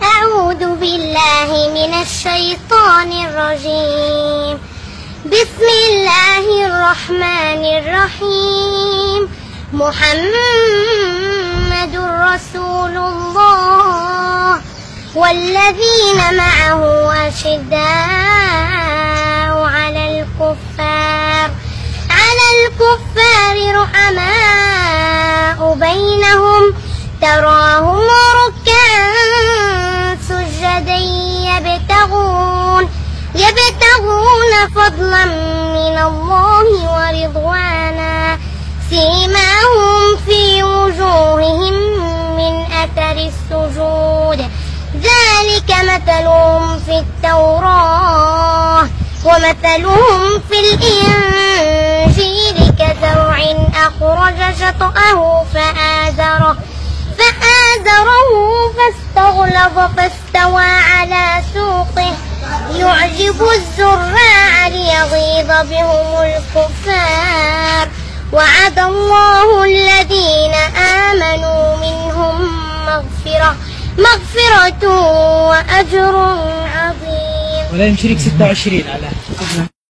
أعوذ بالله من الشيطان الرجيم. بسم الله الرحمن الرحيم. محمد رسول الله والذين معه أشداء على الكفار رحماء بينهم تراهم ركعا سجدا يبتغون فضلا من الله ورضوانا سيماهم في وجوههم من أثر السجود ذلك مثلهم في التوراة ومثلهم في الإنجيل كزرع أخرج شطأه فآزره فاستغلظ فاستوى على سوقه يعجب الزراع ليغيظ بهم الكفار. وعد الله الذين آمنوا منهم مغفرة وأجر عظيم. ولا يمشيك 26 على